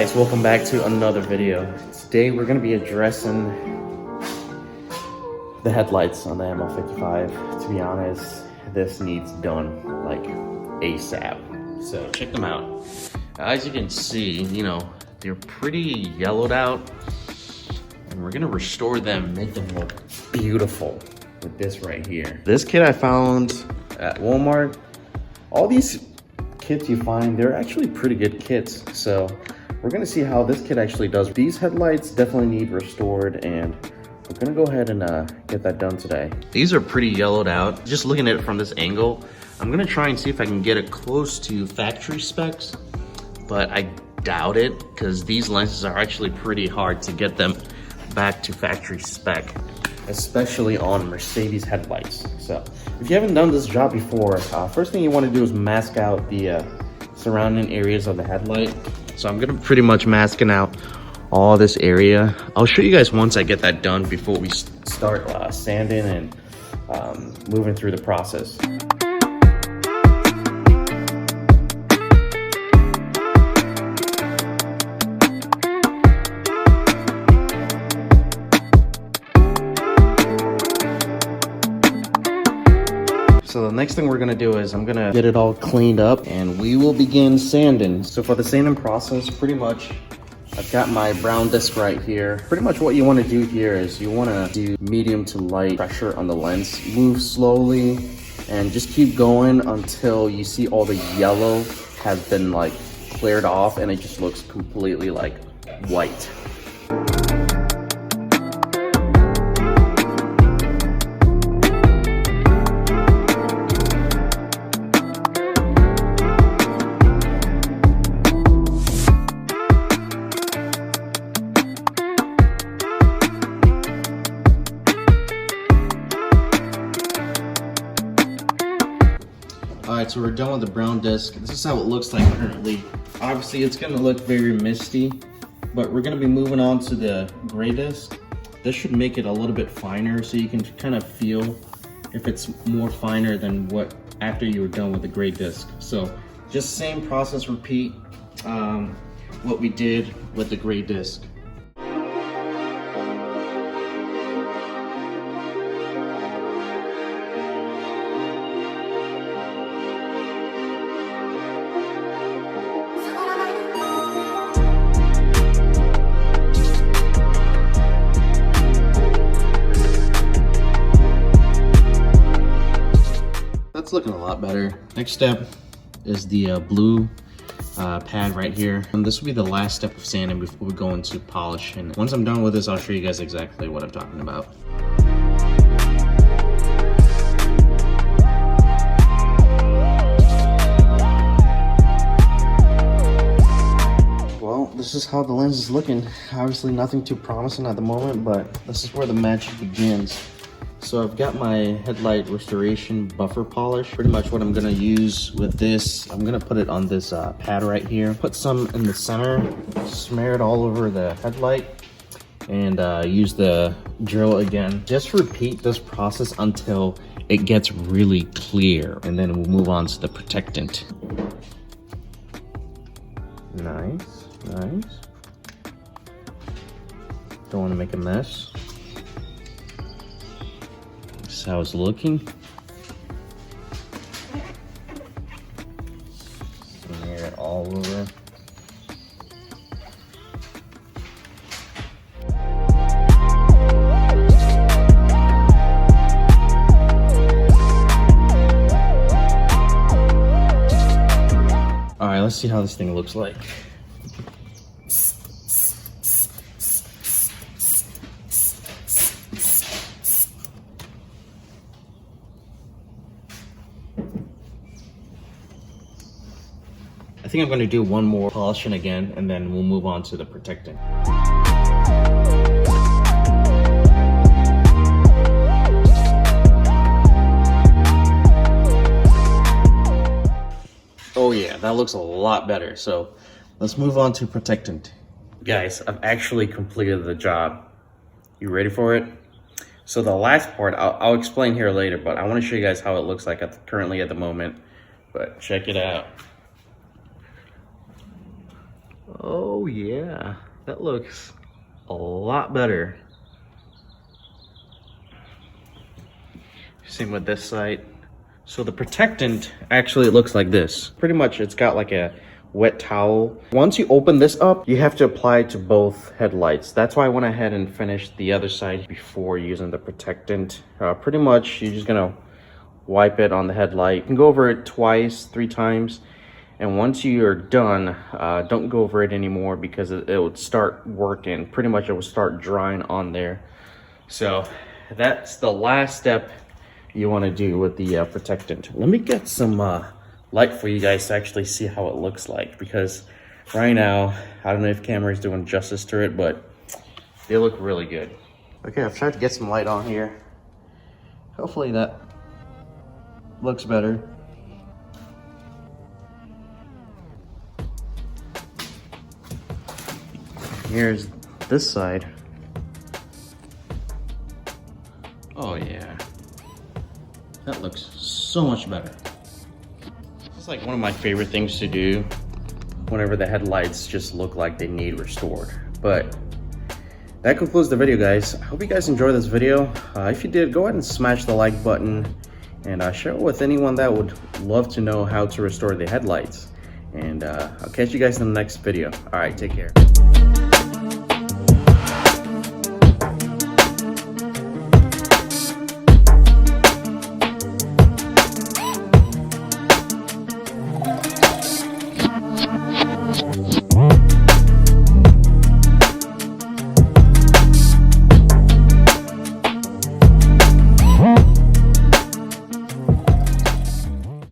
guys, welcome back to another video. Today we're going to be addressing the headlights on the ML55. To be honest, this needs done like ASAP. So check them out. As you can see, they're pretty yellowed out, and we're going to restore them, make them look beautiful with this right here. This kit I found at Walmart. All these kits you find, they're actually pretty good kits. So we're gonna see how this kit actually does. These headlights definitely need restored, and we're gonna go ahead and get that done today. These are pretty yellowed out. Just looking at it from this angle, I'm gonna try and see if I can get it close to factory specs, but I doubt it because these lenses are actually pretty hard to get them back to factory spec, especially on Mercedes headlights. So if you haven't done this job before, first thing you want to do is mask out the surrounding areas of the headlight. So I'm gonna pretty much masking out all this area. I'll show you guys once I get that done before we start sanding and moving through the process. So the next thing we're gonna do is I'm gonna get it all cleaned up and we will begin sanding. So for the sanding process, pretty much I've got my brown disc right here. Pretty much what you wanna do here is you wanna do medium to light pressure on the lens. Move slowly and just keep going until you see all the yellow has been like cleared off and it just looks completely like white. Alright, so we're done with the brown disc. This is how it looks like currently. Obviously, it's going to look very misty, but we're going to be moving on to the gray disc. This should make it a little bit finer, so you can kind of feel if it's more finer than what after you were done with the gray disc. So just same process, repeat what we did with the gray disc. That's looking a lot better. Next step is the blue pad right here. And this will be the last step of sanding before we go into polish. And once I'm done with this, I'll show you guys exactly what I'm talking about. Well, this is how the lens is looking. Obviously nothing too promising at the moment, but this is where the magic begins. So I've got my headlight restoration buffer polish. Pretty much what I'm gonna use with this, I'm gonna put it on this pad right here. Put some in the center, smear it all over the headlight, and use the drill again. Just repeat this process until it gets really clear, and then we'll move on to the protectant. Nice, nice. Don't wanna make a mess. How it's looking. Smear it all over. All right, let's see how this thing looks like. I think I'm going to do one more polishing again, and then we'll move on to the protectant. Oh yeah, that looks a lot better. So let's move on to protectant. Guys, I've actually completed the job. You ready for it? So the last part, I'll explain here later, but I want to show you guys how it looks like currently at the moment. But check it out. Oh yeah, that looks a lot better. Same with this side. So the protectant actually looks like this. Pretty much it's got like a wet towel. Once you open this up, you have to apply it to both headlights. That's why I went ahead and finished the other side before using the protectant. Pretty much you're just gonna wipe it on the headlight. You can go over it twice, 3 times. And once you're done, don't go over it anymore because it would start working. Pretty much it will start drying on there. So that's the last step you want to do with the protectant. Let me get some light for you guys to actually see how it looks like, because right now, I don't know if camera is doing justice to it, but they look really good. Okay, I've tried to get some light on here. Hopefully that looks better. Here's this side. Oh yeah, that looks so much better. It's like one of my favorite things to do whenever the headlights just look like they need restored. But that concludes the video, guys. I hope you guys enjoyed this video. If you did, go ahead and smash the like button and share it with anyone that would love to know how to restore the headlights. And I'll catch you guys in the next video. All right, take care.